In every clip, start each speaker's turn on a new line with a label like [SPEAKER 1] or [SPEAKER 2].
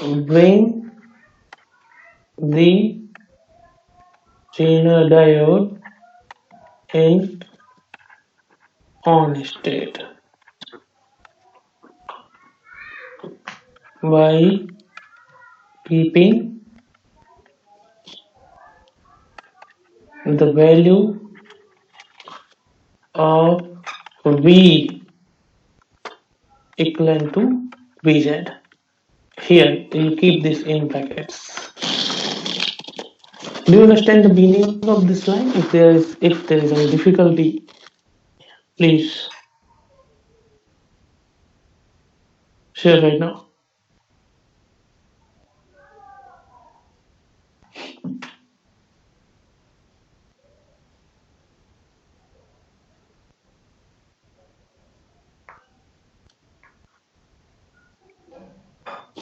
[SPEAKER 1] bring the Zener diode in on state by keeping the value of V equivalent to Vz. Here you keep this in brackets. Do you understand the meaning of this line? If there is any difficulty, please share right now.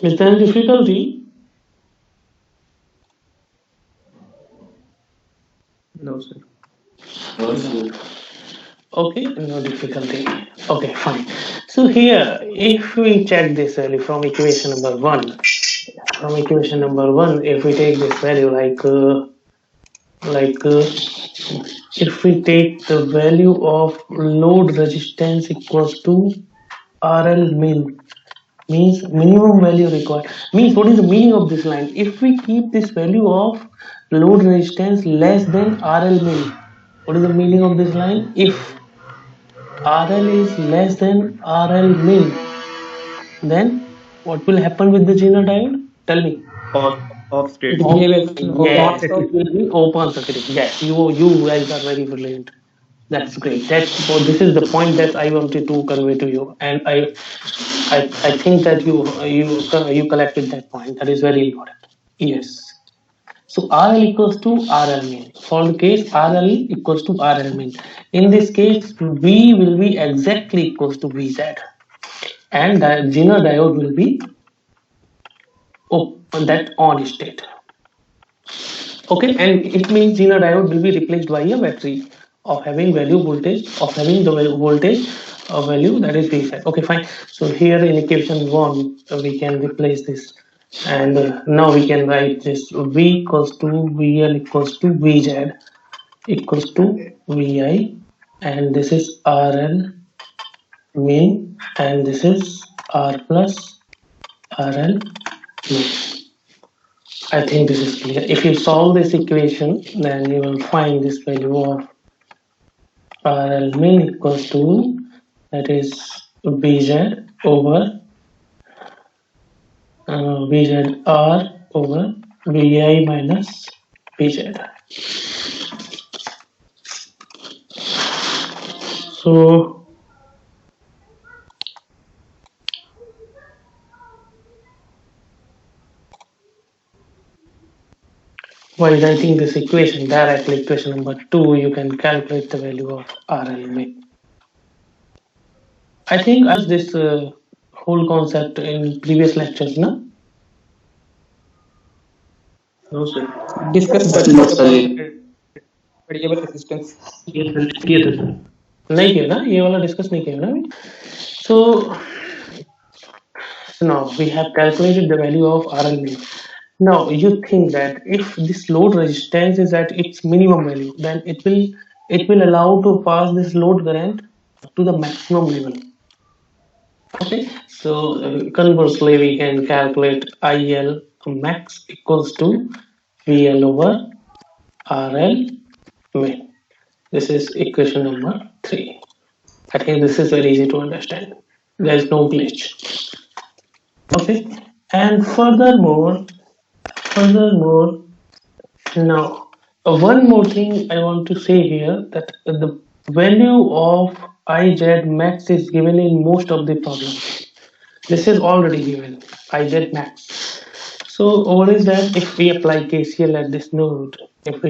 [SPEAKER 1] Is there any difficulty?
[SPEAKER 2] No, sir.
[SPEAKER 1] Okay, no difficulty. Okay, fine. So here, if we check this value from equation number one, if we take this value if we take the value of load resistance equals to RL min, means minimum value required, means what is the meaning of this line? If we keep this value of load resistance less than RL min, what is the meaning of this line? If RL is less than RL min, then what will happen with the Zener diode? Tell me.
[SPEAKER 2] Off state.
[SPEAKER 1] Yes, it will be open circuit. Yes, you guys are very brilliant. That's great. This is the point that I wanted to convey to you, and I think that you collected that point. That is very important. Yes. So RL equals to RL min. For the case RL equals to RL min. In this case, V will be exactly equals to Vz, and the Zener diode will be open, that on state. Okay, and it means Zener diode will be replaced by a battery of having the voltage value that is Vz. Okay, fine. So here in equation 1 we can replace this, and now we can write this V equals to VL equals to Vz equals to Vi, and this is RL min, and this is R plus RL min. I think this is clear. If you solve this equation, then you will find this value of RL min equals to, that is Vz over Vzr over Vi minus Vz. So while writing this equation directly, equation number 2, you can calculate the value of RL min. I think I used this whole concept in previous lectures, no?
[SPEAKER 2] No, sir.
[SPEAKER 3] Discuss variable resistance.
[SPEAKER 1] किए थे sir नहीं किया ना ये वाला discuss नहीं किया ना अभी so now we have calculated the value of RL min. Now you think that if this load resistance is at its minimum value, then it will allow to pass this load current to the maximum level. Okay, so conversely we can calculate IL max equals to VL over RL min. This is equation number 3. I think this is very easy to understand. There is no glitch. Okay, and furthermore, now one more thing I want to say here, that the value of Iz max is given in most of the problems. This is already given, Iz max. So what is that? If we apply KCL at this node, then we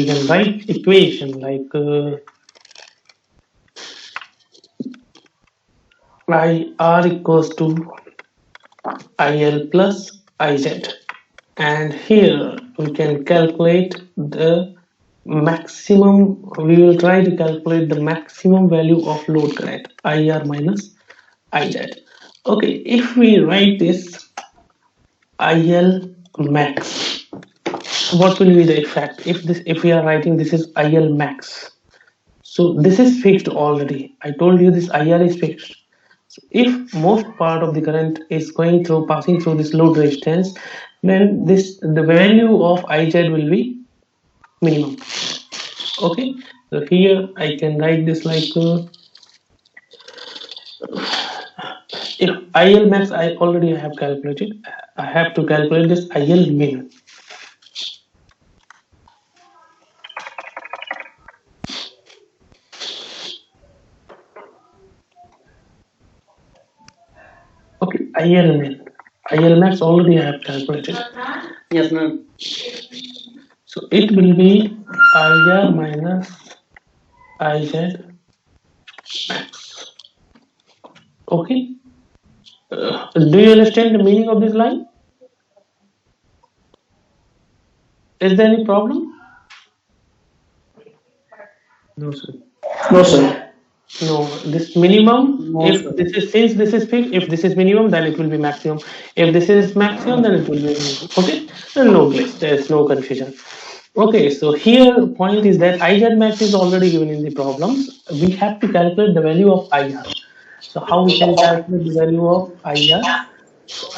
[SPEAKER 1] can write equation like IR equals to IL plus IZ, and here we can calculate the maximum. We will try to calculate the maximum value of load current, IR minus IZ. Okay, if we write this IL max, what will be the effect if we are writing this is IL max? So this is fixed already. I told you this IR is fixed. So if most part of the current is going through passing through this load resistance, then the value of IZ will be minimum. Okay, so here I can write this like if IL max I already have calculated, I have to calculate this IL min. Okay, IL min. IL max already I have calculated.
[SPEAKER 2] Yes, ma'am.
[SPEAKER 1] So it will be IR minus IZ max. Okay. Do you understand the meaning of this line? Is there any problem?
[SPEAKER 2] No, sir.
[SPEAKER 1] No, sir. No, this minimum,
[SPEAKER 2] No,
[SPEAKER 1] if
[SPEAKER 2] sir.
[SPEAKER 1] this is since this is fixed, if this is minimum, then it will be maximum. If this is maximum, then it will be minimum. Okay, and no glitch, there is no confusion. Okay, so here point is that IZ max is already given in the problems. We have to calculate the value of IR. So how we can calculate the value of IR?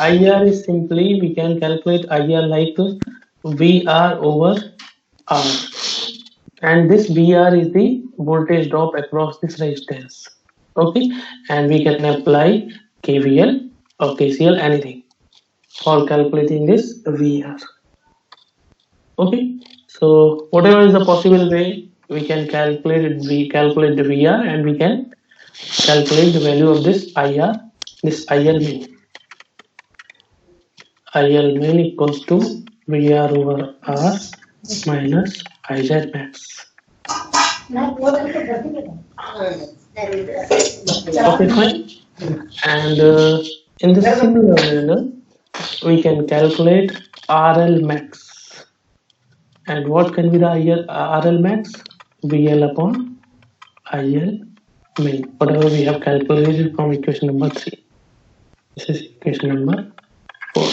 [SPEAKER 1] IR is simply we can calculate IR like VR over R, and this VR is the voltage drop across this resistance. Okay, and we can apply KVL or KCL anything for calculating this VR. Okay, so whatever is the possible way we can calculate it, we calculate the VR and we can calculate the value of this IR, this IL min. IL min equals to VR over R minus IZ max. Okay, fine. And in this similar manner, we can calculate RL max. And what can be the RL max? VL upon IL min. Whatever we have calculated from equation number 3. This is equation number 4.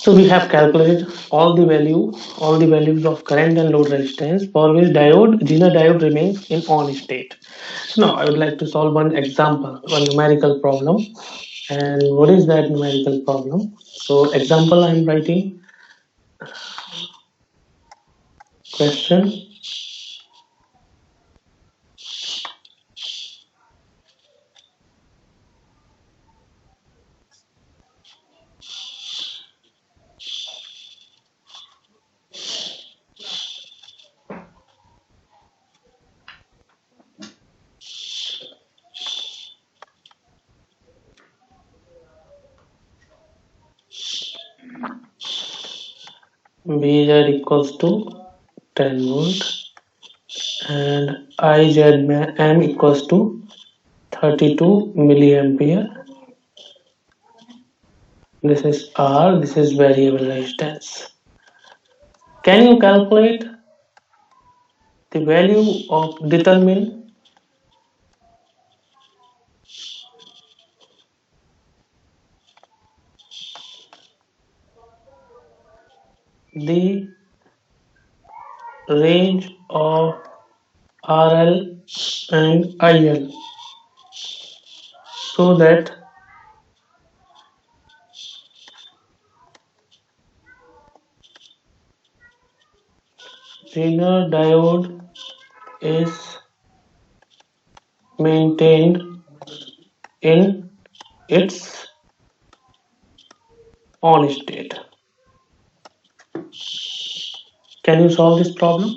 [SPEAKER 1] So we have calculated all the values of current and load resistance for which Zener diode remains in on state. So now I would like to solve one example, one numerical problem. And what is that numerical problem? So example I am writing question. VZ equals to 10 volt and IZM equals to 32 milliampere. This is R, this is variable resistance. Can you calculate the value of determine the range of RL and IL so that Zener diode is maintained in its on state. Can you solve this problem?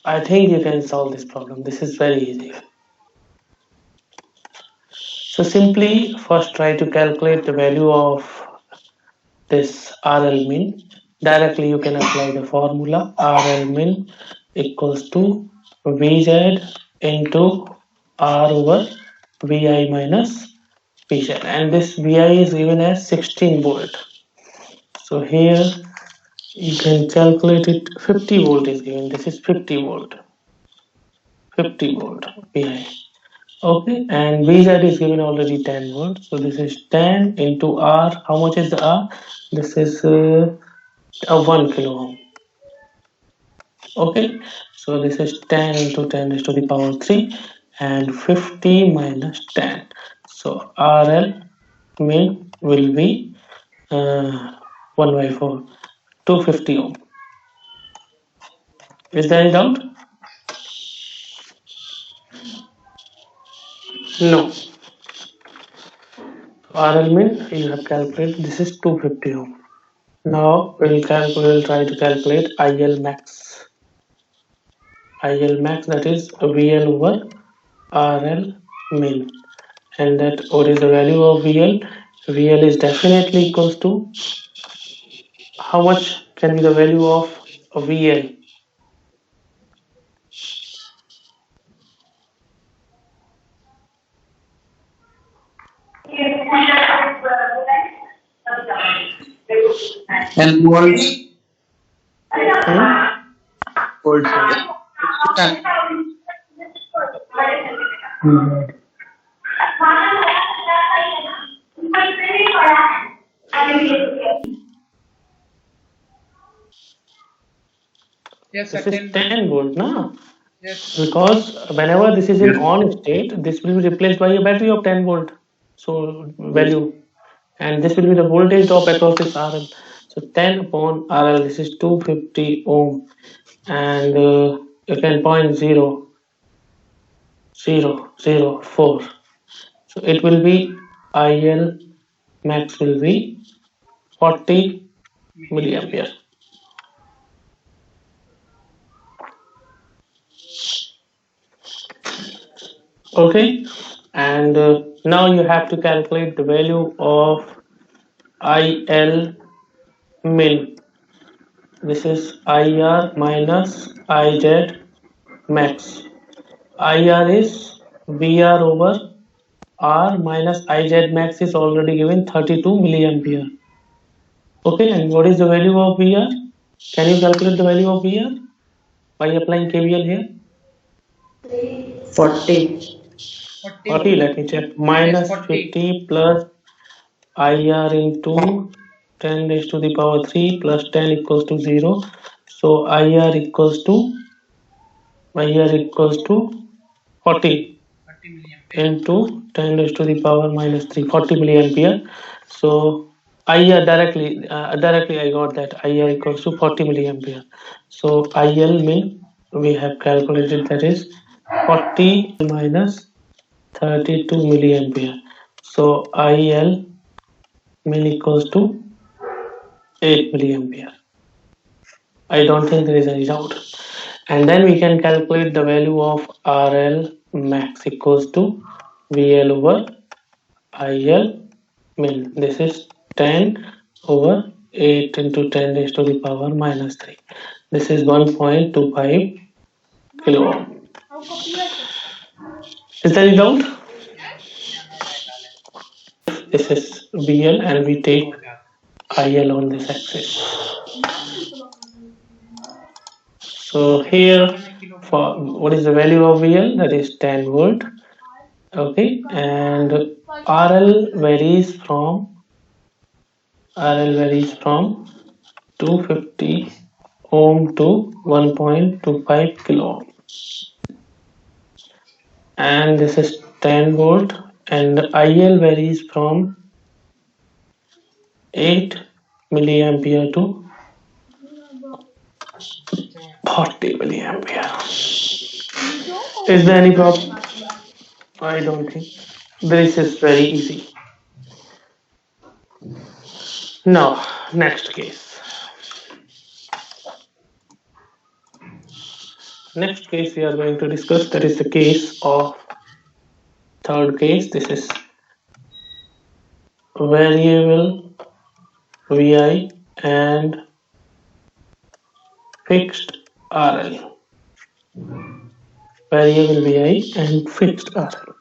[SPEAKER 1] I think you can solve this problem. This is very easy. So simply first try to calculate the value of this RL min. Directly you can apply the formula RL min equals to Vz into R over Vi minus Pz, and this Vi is given as 16 volt. So here you can calculate it. 50 volt is given. This is 50 volt. 50 volt PI. Okay, and VZ is given already 10 volt. So this is 10 into R. How much is the R? This is a 1 kilo ohm. Okay, so this is 10 into 10 raised to the power 3 and 50 minus 10. So RL mean will be 1 by 4, 250 ohm. Is there any doubt? No. RL mean you have calculated this is 250 ohm. Now we'll try to calculate IL max. IL max, that is VL over RL min. And that what is the value of VL? VL is definitely equals to how much can be the value of VL?
[SPEAKER 2] And volts.
[SPEAKER 1] Hmm?
[SPEAKER 2] Volts.
[SPEAKER 3] Yes,
[SPEAKER 1] This
[SPEAKER 3] sir.
[SPEAKER 1] is 10 volt, na?
[SPEAKER 3] Yes.
[SPEAKER 1] Because whenever this is in
[SPEAKER 2] Yes.
[SPEAKER 1] on state, this will be replaced by a battery of 10 volt. So value, and this will be the voltage drop across this RL. So 10 upon RL, this is 250 ohm, and you can point 0, 0, 0, 4. So it will be IL max will be 40 milliampere. Okay, and now you have to calculate the value of IL min. This is IR minus IZ max. IR is VR over R minus IZ max is already given 32 milliampere. Okay, and what is the value of VR? Can you calculate the value of VR by applying KVL here?
[SPEAKER 2] 40.
[SPEAKER 1] 40, let me check. Minus 50 plus IR into 10 raised to the power 3 plus 10 equals to 0. So IR equals to 40 into 10 raised to the power minus 3, 40 milliampere. So IR directly I got that IR equals to 40 milliampere. So IL mean we have calculated, that is 40 minus 32 milliampere. So IL mean equals to 8 milliampere. I don't think there is any doubt. And then we can calculate the value of RL max equals to VL over IL min. This is 10 over 8 into 10 raised to the power minus 3. This is 1.25 kilo ohm. Is there any doubt? This is VL and we take IL on this axis. So here, for what is the value of VL? That is 10 volt. Okay, and RL varies from 250 ohm to 1.25 kilo ohm, and this is 10 volt, and IL varies from 8 milliampere to 40 milliampere. Is there any problem? I don't think. This is very easy. Now, next case. Next case we are going to discuss, that is the case of third case. This is variable VI and fixed RL. Variable VI and fixed RL.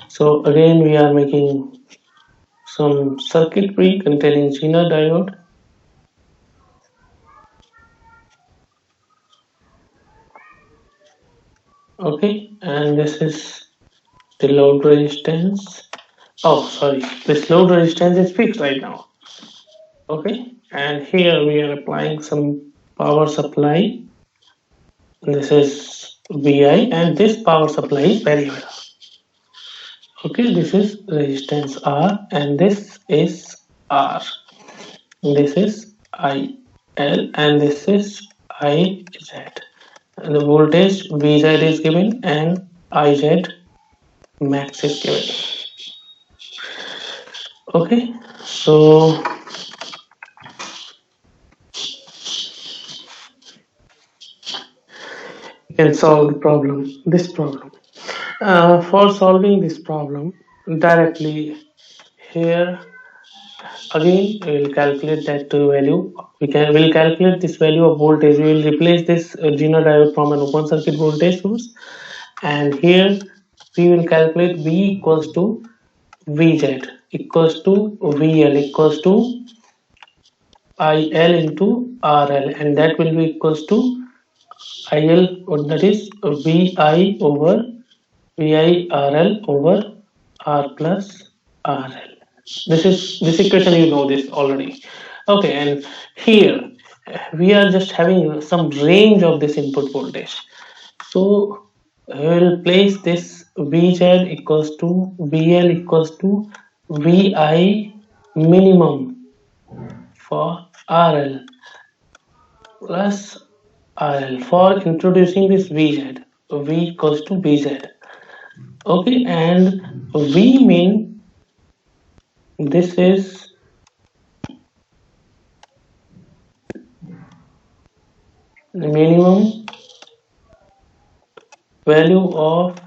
[SPEAKER 1] So again we are making some circuitry containing Zener diode. Okay, and this is the load resistance. Oh, sorry, this load resistance is fixed right now. Okay, and here we are applying some power supply. This is Vi, and this power supply is variable. Okay, this is resistance R, and this is R. This is IL, and this is IZ. And the voltage Vz is given, and IZ max is given. Okay, so you can solve the problem. This problem. For solving this problem directly here, again we will calculate that value. Will calculate this value of voltage. We will replace this Zener diode from an open circuit voltage source, and here we will calculate V equals to Vz equals to VL equals to IL into RL, and that will be equals to IL, or that is VI over VIRL over R plus RL. This equation, you know this already. Okay, and here we are just having some range of this input voltage. So we will place this Vz equals to VL equals to VI minimum for RL plus RL for introducing this Vz. V equals to Vz. Okay, and V mean this is the minimum value of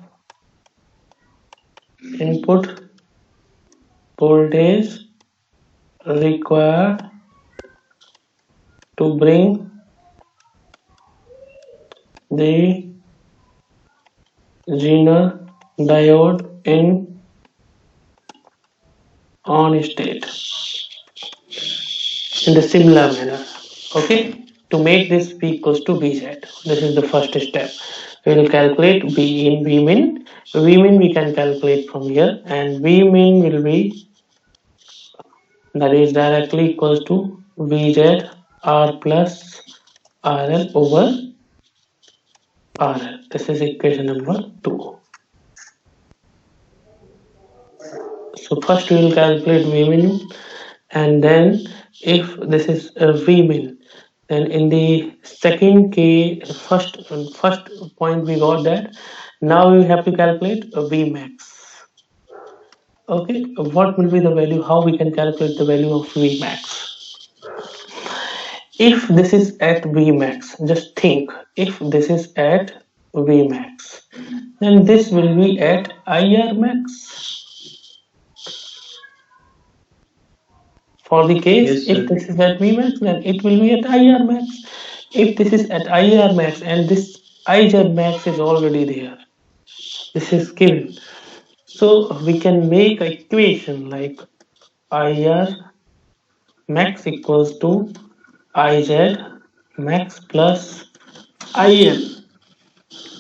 [SPEAKER 1] input voltage required to bring the Zener diode in on state in the similar manner. Okay, to make this V equals to Vz, this is the first step. We will calculate V in V min. V min we can calculate from here, and V min will be, that is directly equals to Vz R plus RL over RL. This is equation number 2. So first we will calculate V min, and then if this is V min, then in the second case, first point we got that. Now we have to calculate V max. Okay, what will be the value? How we can calculate the value of V max? If this is at Vmax, just think, if this is at Vmax, then this will be at IR max. For the case,
[SPEAKER 2] Yes,
[SPEAKER 1] if
[SPEAKER 2] sir.
[SPEAKER 1] this is at Vmax, then it will be at IR max. If this is at IR max and this IZ max is already there, this is given. So we can make an equation like IR max equals to IZ max plus IL.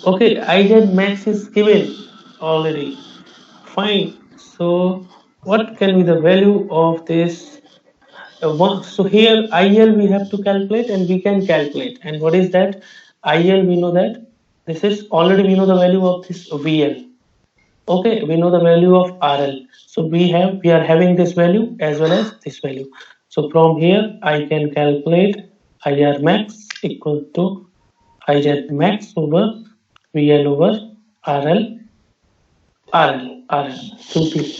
[SPEAKER 1] Okay, IZ max is given already. Fine. So what can be the value of this? So here IL we have to calculate, and we can calculate. And what is that? IL, we know that this is already, we know the value of this VL. Okay, we know the value of RL. So we are having this value as well as this value. So from here I can calculate IR max equal to IZ max over VL over RL, RL simply.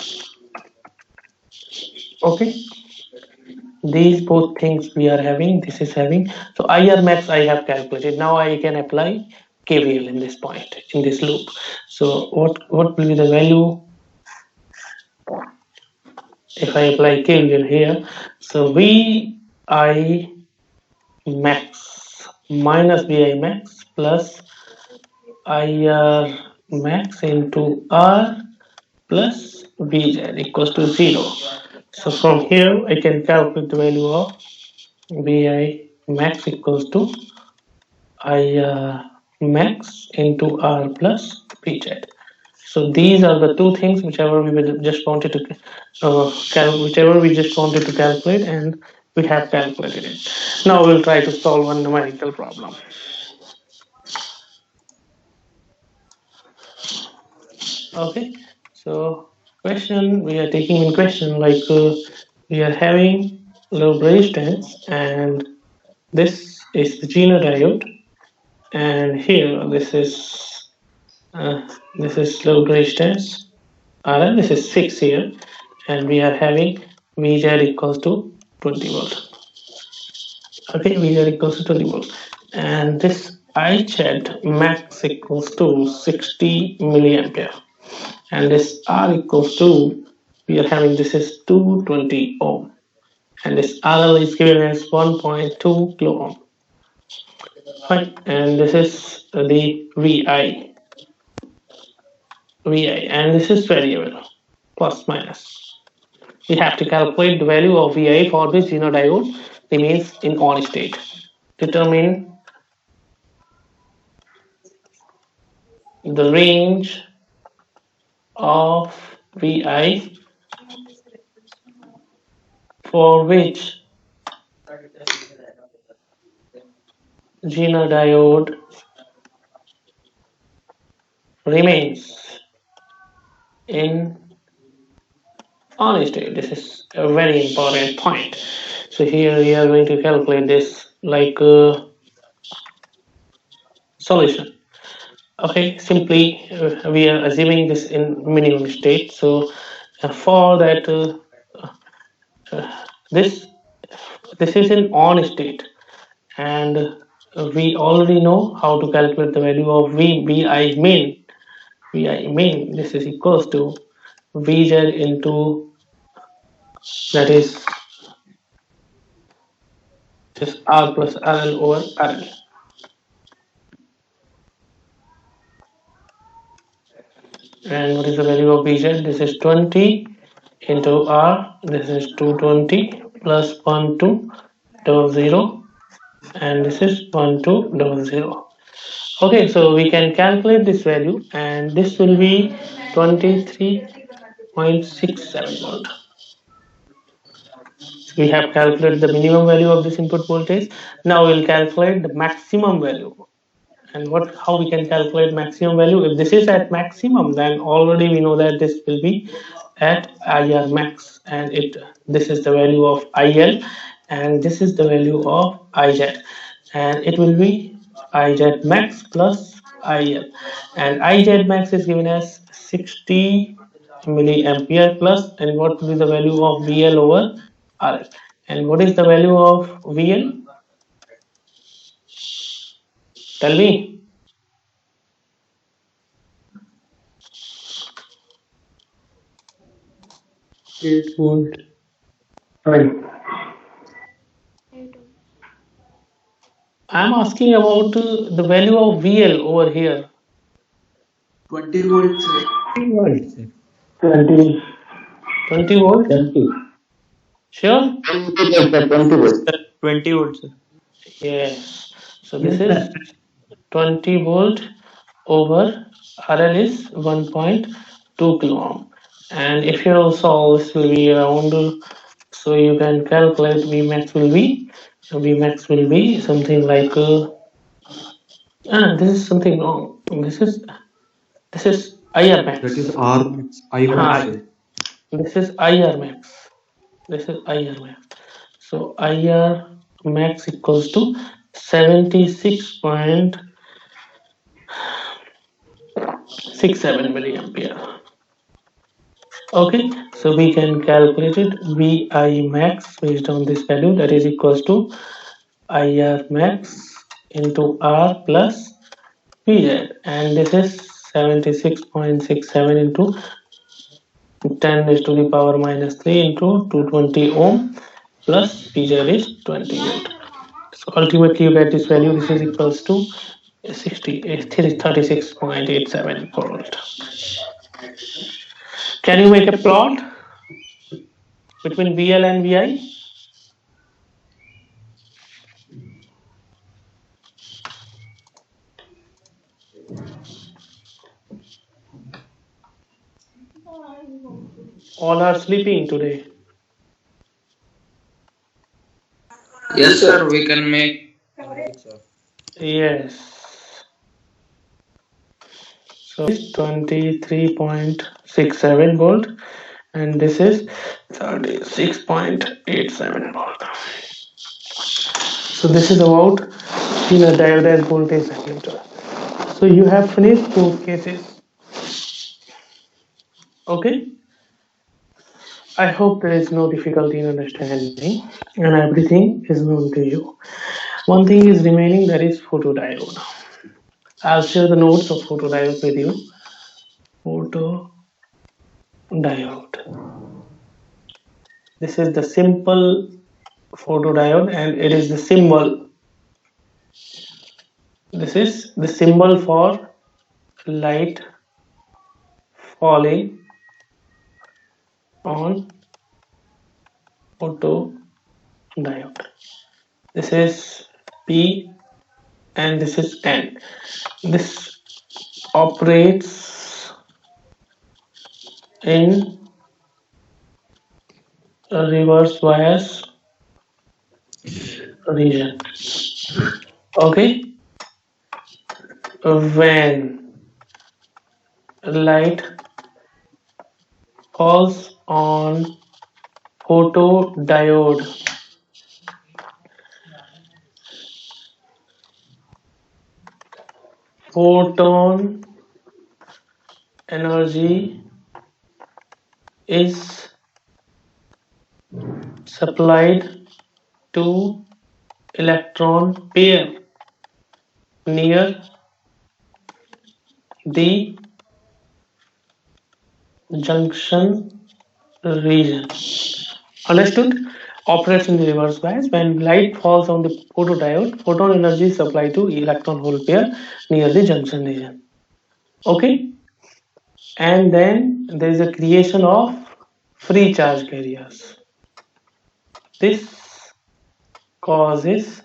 [SPEAKER 1] Okay, these both things we are having, this is having. So IR max I have calculated. Now I can apply KVL in this point, in this loop. So what will be the value if I apply KVL here? So VI max minus VI max plus IR max into R plus Vz equals to 0. So from here I can calculate the value of Vi max equals to IR max into R plus Vz. So these are the two things whichever we just wanted to whichever we just wanted to calculate, and we have calculated it. Now we'll try to solve one numerical problem. Okay, so question we are taking in question, like we are having low resistance, and this is the Zener diode, and here uh, this is low resistance RL, this is 6 here, and we are having Vz equals to 20 volt. Okay, Vz equals to 20 volt, and this IZ max equals to 60 milliampere, and this R equals to, we are having, this is 220 ohm, and this RL is given as 1.2 kilo ohm. Fine, and this is the VI, and this is variable, plus minus. We have to calculate the value of VI for which Zener diode remains in on state. Determine the range of VI for which Zener diode remains in on state. This is a very important point. So here we are going to calculate this like solution. Okay, simply we are assuming this in minimum state. So for that, this this is in on state, and we already know how to calculate the value of VI min. VI min, this is equals to Vz into, that is just R plus RL over RL. And what is the value of Vz? This is 20 into R, this is 220 plus 1200, and this is 1200. Okay, so we can calculate this value, and this will be 23.67 volt. We have calculated the minimum value of this input voltage. Now we'll calculate the maximum value. And how we can calculate maximum value? If this is at maximum, then already we know that this will be at IR max, and this is the value of IL, and this is the value of IZ, and it will be IZ max plus IL, and IZ max is given as 60 milliampere plus, and what will be the value of VL over RL, and what is the value of VL? Tell me. 8 volt.
[SPEAKER 2] Right.
[SPEAKER 1] I'm asking about the value of VL over here.
[SPEAKER 2] 20 volts.
[SPEAKER 1] 20. 20 volt?
[SPEAKER 2] 20.
[SPEAKER 1] Sure?
[SPEAKER 2] 20 volts.
[SPEAKER 3] 20 volts.
[SPEAKER 1] Yes. So this is 20 volt over RL is 1.2 kilo ohm. And if you solve, this will be around, so you can calculate Vmax will be, something like, this is something wrong. This is IR max.
[SPEAKER 3] That is R max. I max.
[SPEAKER 1] This is IR max. This is IR max. So IR max equals to 76.67 milliampere. Okay, so we can calculate it. VI max based on this value, that is equals to IR max into R plus Vz, and this is 76.67 into 10 is to the power minus 3 into 220 ohm plus Vz is 20 volt. So ultimately you get this value. This is equals to 36.87 volt. Can you make a plot between VL and VI? All are sleeping today.
[SPEAKER 2] Yes, sir. We can make.
[SPEAKER 1] Yes. So this is 23.67 volt and this is 36.87 volt. So this is about the diode voltage regulator. So you have finished both cases. Okay. I hope there is no difficulty in understanding and everything is known to you. One thing is remaining, that is photodiode. I'll share the notes of photodiode with you. Photodiode. This is the simple photodiode and it is the symbol. This is the symbol for light falling on photodiode. This is P and this is N. This operates in reverse bias region. Okay, when light falls on photodiode, photon energy is supplied to electron pair near the junction region. Understood? Operates in the reverse bias. When light falls on the photodiode, photon energy is supplied to electron hole pair near the junction region. Okay? And then there is a creation of free charge carriers. This causes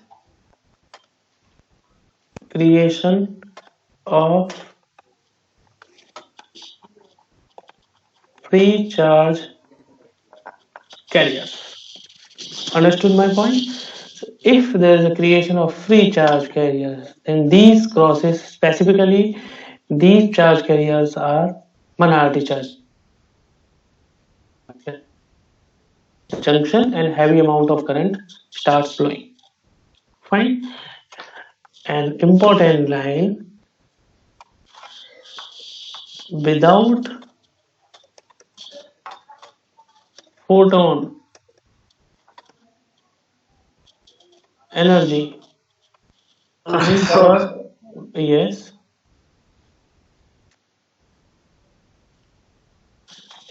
[SPEAKER 1] creation of free charge carriers. Understood my point? So if there is a creation of free charge carriers, then these crosses, specifically these charge carriers, are minority charge junction and heavy amount of current starts flowing. Fine. An important line: without photon energy, yes,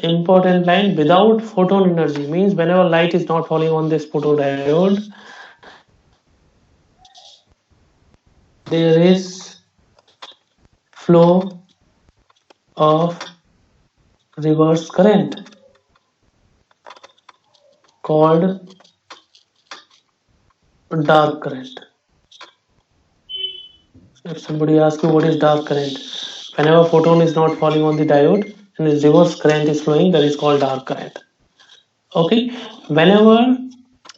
[SPEAKER 1] important line, without photon energy means whenever light is not falling on this photodiode, there is flow of reverse current called dark current. If somebody asks you what is dark current, whenever photon is not falling on the diode and its reverse current is flowing, that is called dark current. Okay, whenever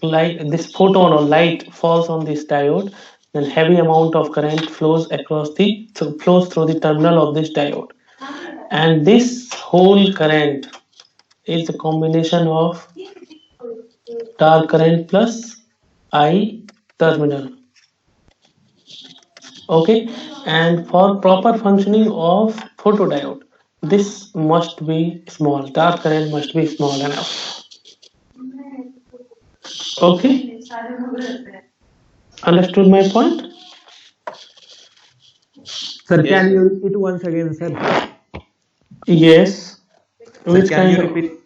[SPEAKER 1] this photon or light falls on this diode, then heavy amount of current flows through the terminal of this diode, and this whole current is a combination of dark current plus I terminal. Okay, and for proper functioning of photodiode, this must be small, dark current must be small enough. Okay, understood my point?
[SPEAKER 4] Sir, can you repeat once again, sir?
[SPEAKER 1] Yes.
[SPEAKER 4] Sir,
[SPEAKER 1] Which
[SPEAKER 4] can
[SPEAKER 1] kind
[SPEAKER 4] you
[SPEAKER 1] of
[SPEAKER 4] repeat?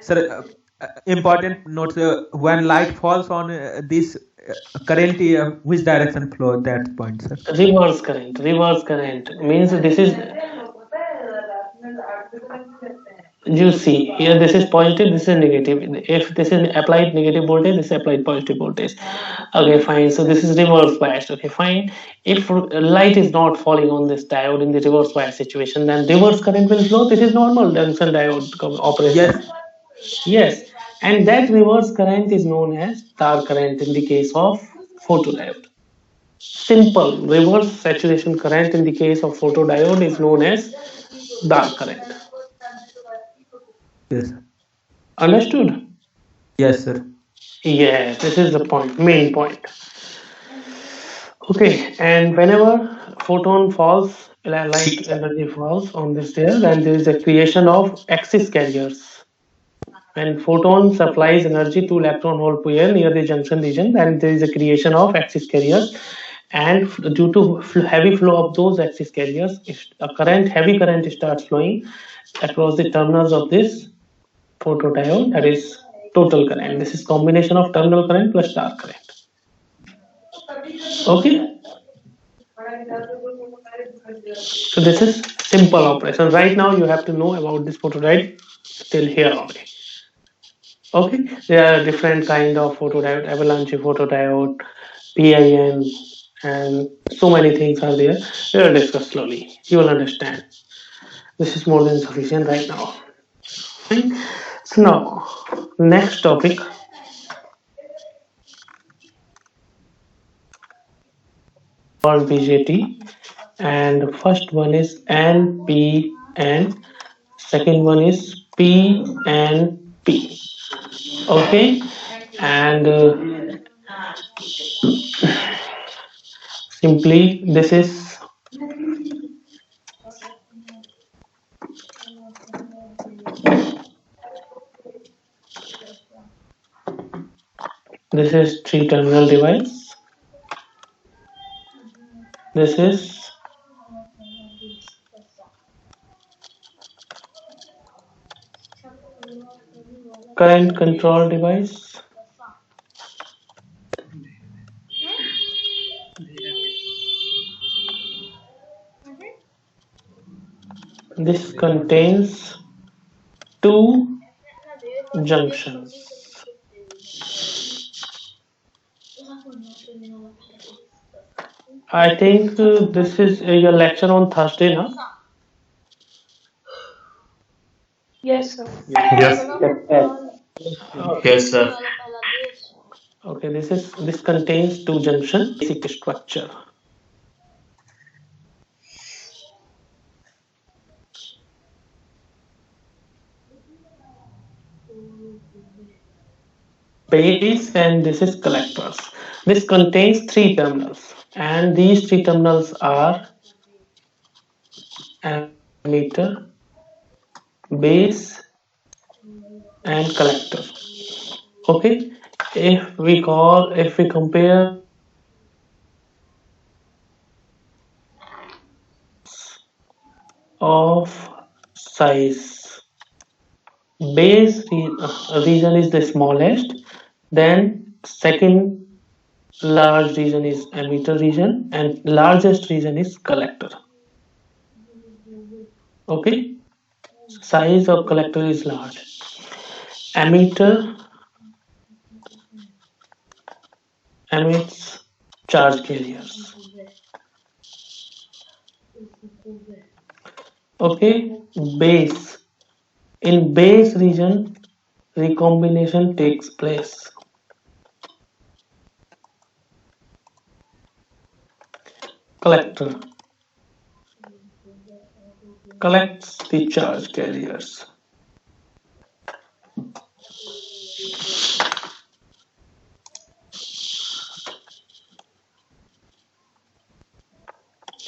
[SPEAKER 4] Sir, important notes. When light falls on this current, which direction flow? That point, sir.
[SPEAKER 1] reverse current? Reverse current means this is You see here, this is positive, this is negative. If this is applied negative voltage, this is applied positive voltage. Okay, fine. So this is reverse biased. Okay, fine. If light is not falling on this diode in the reverse bias situation, then reverse current will flow. This is normal junction diode operation.
[SPEAKER 4] Yes.
[SPEAKER 1] Yes, and that reverse current is known as dark current in the case of photodiode. Simple reverse saturation current in the case of photodiode is known as dark current.
[SPEAKER 4] Yes.
[SPEAKER 1] Understood?
[SPEAKER 4] Yes, sir.
[SPEAKER 1] Yes, this is the point, main point. Okay, and whenever photon falls, light energy falls on this there, then there is a creation of axis carriers. When photon supplies energy to electron hole pair near the junction region, then there is a creation of axis carriers, and due to heavy flow of those axis carriers, heavy current starts flowing across the terminals of this photodiode. That is total current. This is combination of terminal current plus dark current. Okay. So this is simple operation. Right now you have to know about this photodiode till here only. Okay, there are different kind of photodiode, avalanche photodiode, PIN, and so many things are there. We will discuss slowly. You will understand. This is more than sufficient right now. Fine. So now, next topic. For BJT, and the first one is NPN, second one is PNP. Okay, and simply this is three terminal device. This is current control device. This contains two junctions. I think this is your lecture on Thursday, no?
[SPEAKER 5] Yes, sir.
[SPEAKER 3] Yes.
[SPEAKER 2] Yes, sir.
[SPEAKER 1] Okay, this contains two junction basic structure. Base, and this is collectors. This contains three terminals, and these three terminals are ammeter, base, and collector. Okay, if we compare of size, base region is the smallest, then second large region is ammeter region, and largest region is collector. Okay, size of collector is large. Ammeter emits charge carriers. Okay, base. In base region, recombination takes place. Collector collects the charge carriers.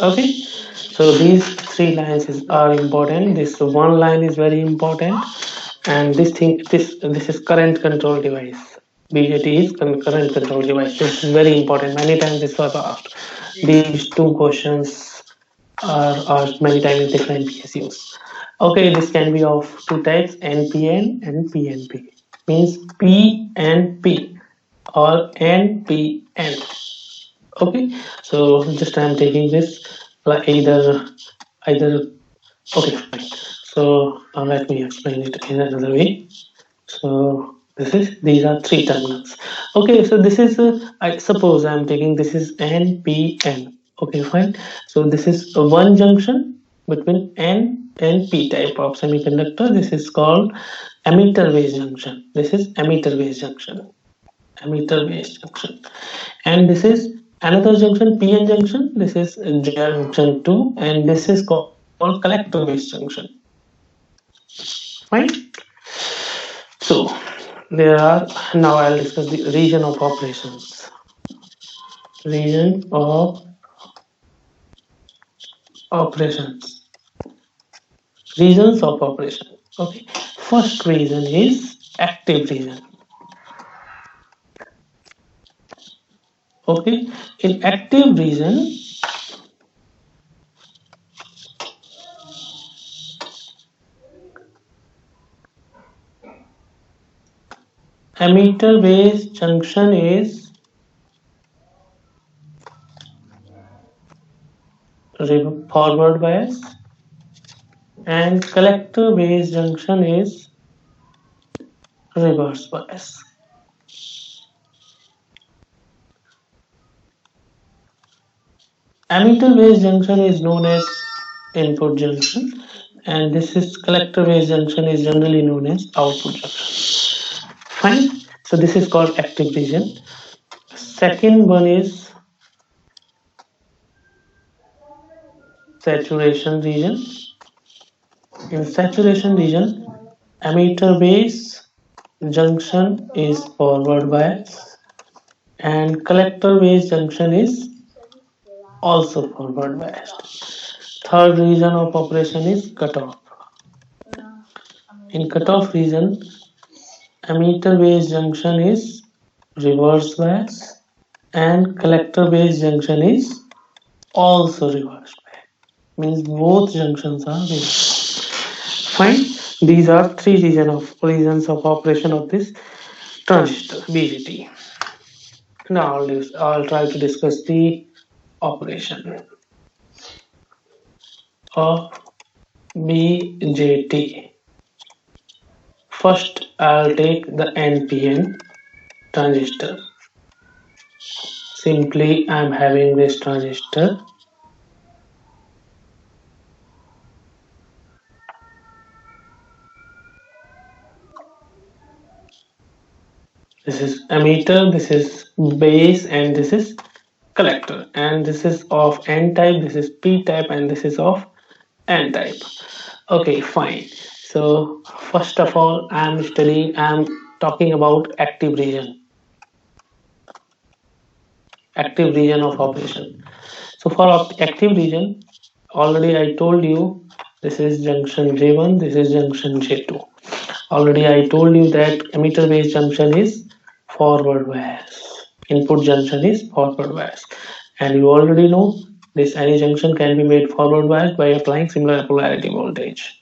[SPEAKER 1] Okay, so these three lines are important. This one line is very important, and this is current control device. BJT is current control device. This is very important. Many times this was asked. These two questions are asked many times in different PSUs. Okay, this can be of two types, NPN and PNP. Means P and P or NPN. Okay, so just I'm taking this like either okay, fine. So So let me explain it in another way. So these are three terminals. Okay, so this is I suppose I'm taking this is NPN. Okay, fine. So this is a one junction between N and P type of semiconductor. This is called emitter base junction. This is emitter base junction. Emitter base junction. And this is another junction, PN junction. This is junction 2, and this is called collector base junction. Fine. So there are, now I'll discuss the region of operations. Region of operations. Regions of operation. Okay. First region is active region. Okay. In active region, emitter base junction is forward bias and collector base junction is reverse bias. Emitter base junction is known as input junction, and this is collector base junction is generally known as output junction. Fine. So this is called active region. Second one is saturation region. In saturation region, emitter base junction is forward bias and collector base junction is also forward biased. Third region of operation is cutoff. In cutoff region, emitter base junction is reverse bias and collector base junction is also reverse bias. Means both junctions are reversed. Fine. These are three regions of operation of this transistor BJT. Now I'll try to discuss the operation of BJT. First, I'll take the NPN transistor. Simply, I'm having this transistor. This is emitter, this is base, and this is collector. And this is of N type, this is P type, and this is of N type. Okay, fine. So first of all, I'm talking about active region of operation. So for active region, already I told you this is junction J1, this is junction J2. Already I told you that emitter base junction is forward bias, input junction is forward bias, and you already know this any junction can be made forward bias by applying similar polarity voltage.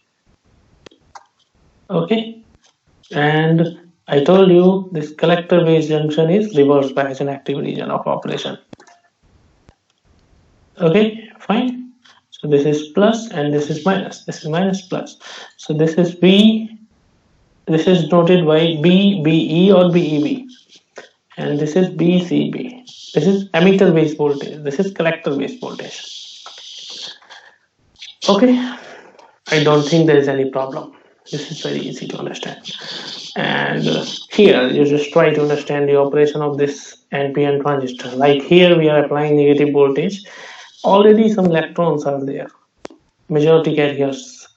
[SPEAKER 1] Okay, and I told you this collector base junction is reverse bias in active region of operation. Okay, fine. So this is plus and this is minus. This is minus plus. So this is B. This is noted by BBE or BEB, and this is BCB. This is emitter base voltage. This is collector base voltage. Okay, I don't think there is any problem. This is very easy to understand. And here you just try to understand the operation of this NPN transistor. Like here we are applying negative voltage. Already some electrons are there, majority carriers.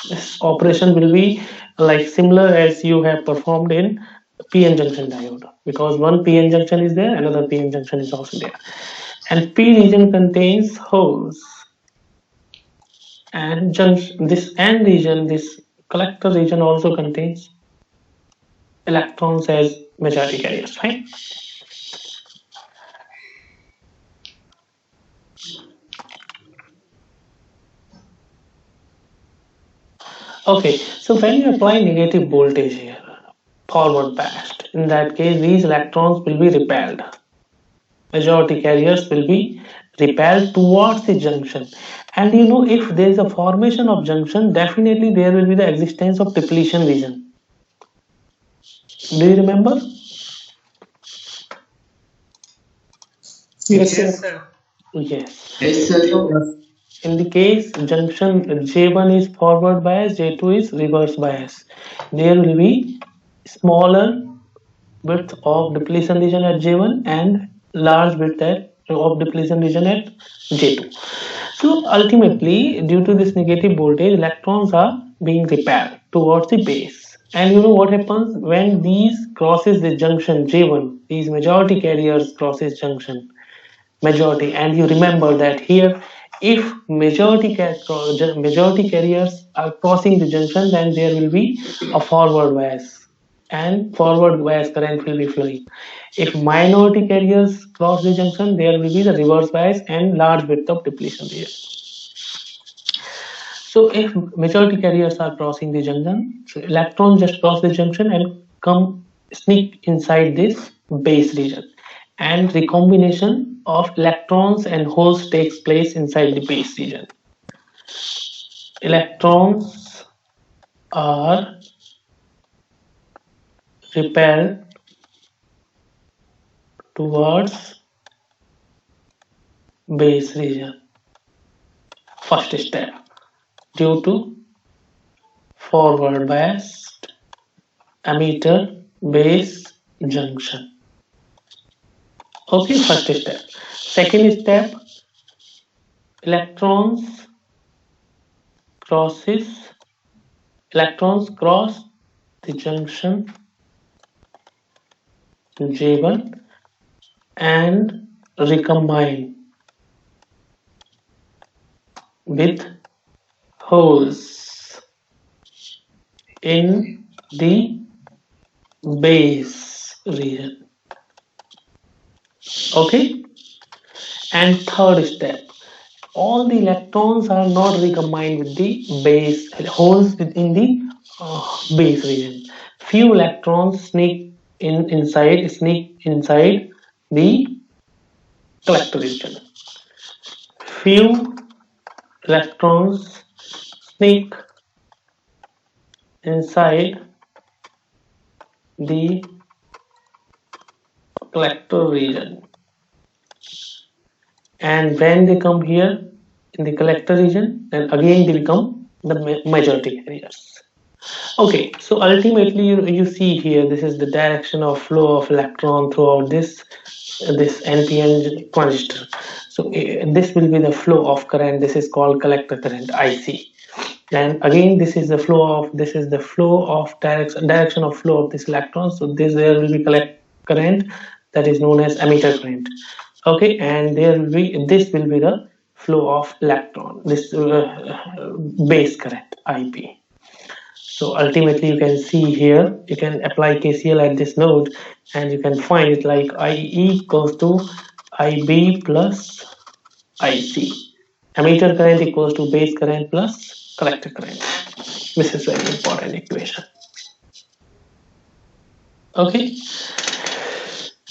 [SPEAKER 1] This operation will be like similar as you have performed in PN junction diode, because one PN junction is there, another PN junction is also there, and P region contains holes, and this N region, this collector region also contains electrons as majority carriers, right? Okay, so when you apply negative voltage here, forward biased, in that case these electrons will be repelled. majority carriers will be repelled towards the junction. And you know, if there is a formation of junction, definitely there will be the existence of depletion region. Do you remember?
[SPEAKER 5] Yes, sir.
[SPEAKER 1] Yes.
[SPEAKER 2] Yes, sir.
[SPEAKER 1] In the case junction J1 is forward bias, J2 is reverse bias, there will be smaller width of depletion region at J1 and large width of depletion region at J2. So ultimately, due to this negative voltage, electrons are being repelled towards the base. And you know what happens when these crosses the junction J1? These majority carriers crosses junction majority, and you remember that here, if majority carriers are crossing the junction, then there will be a forward bias, and forward bias current will be flowing. If minority carriers cross the junction, there will be the reverse bias and large width of depletion region. So if majority carriers are crossing the junction, so electrons just cross the junction and come sneak inside this base region, and recombination of electrons and holes takes place inside the base region. Electrons are repelled towards base region. First step, due to forward biased emitter base junction. Okay, first step. Second step, electrons cross the junction J1 and recombine with holes in the base region. Okay, and third step, all the electrons are not recombined with the base holes within the base region. Few electrons sneak inside the collector region. Few electrons sneak inside the collector region, and when they come here in the collector region, then again they become the majority carriers. Okay, so ultimately you see here, this is the direction of flow of electron throughout this NPN transistor. So this will be the flow of current. This is called collector current, IC. And again, this is the flow of direction of flow of this electron. So there will be current, that is known as emitter current. Okay, and this will be the flow of electron, this base current, IP. So ultimately you can see here, you can apply KCL at this node, and you can find it like IE equals to IB plus IC. Emitter current equals to base current plus collector current. This is very important equation. Okay.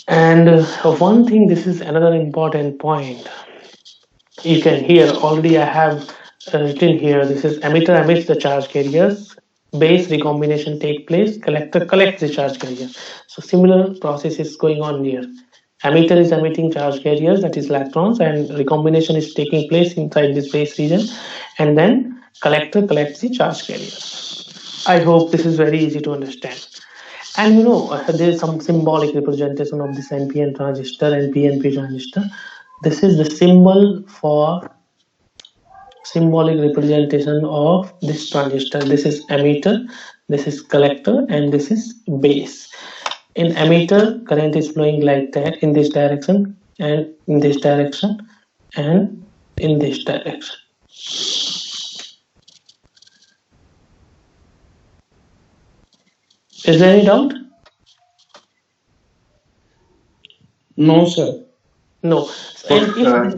[SPEAKER 1] And one thing, this is another important point. You can hear already I have written here, this is emitter emits the charge carriers, base recombination take place, collector collects the charge carrier. So similar process is going on here. Emitter is emitting charge carriers, that is electrons, and recombination is taking place inside this base region, and then collector collects the charge carriers. I hope this is very easy to understand. And you know, there is some symbolic representation of this NPN transistor and PNP transistor. This is the symbolic representation of this transistor. This is emitter, this is collector, and this is base. In emitter, current is flowing like that, in this direction, and in this direction, and in this direction. Is there any doubt?
[SPEAKER 2] No, sir.
[SPEAKER 1] No. And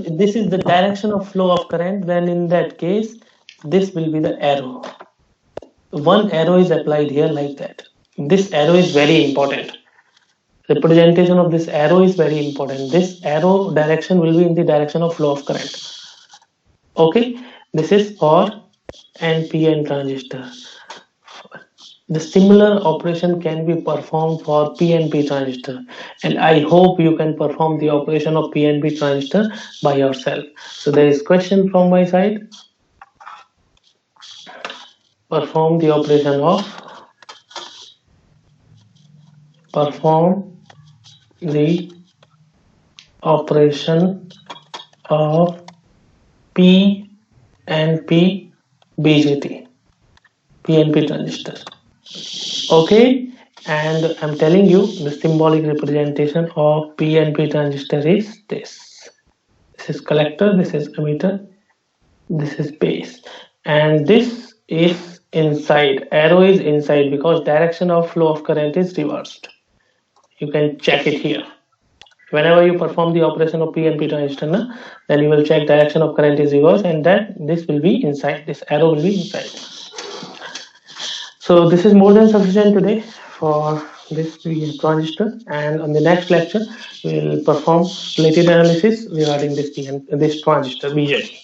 [SPEAKER 1] if this is the direction of flow of current, then in that case, this will be the arrow. One arrow is applied here like that. This arrow is very important. representation of this arrow is very important. This arrow direction will be in the direction of flow of current. Okay, this is for NPN transistor. The similar operation can be performed for PNP transistor, and I hope you can perform the operation of PNP transistor by yourself. So there is question from my side. Perform the operation of PNP BJT, PNP transistor. Okay, and I'm telling you the symbolic representation of PNP transistor is this. This is collector, this is emitter, this is base, and this is inside. Arrow is inside because direction of flow of current is reversed. You can check it here. Whenever you perform the operation of PNP transistor, then you will check direction of current is reversed, and that this will be inside. This arrow will be inside. So this is more than sufficient today for this transistor, and on the next lecture we will perform related analysis regarding this transistor BJT.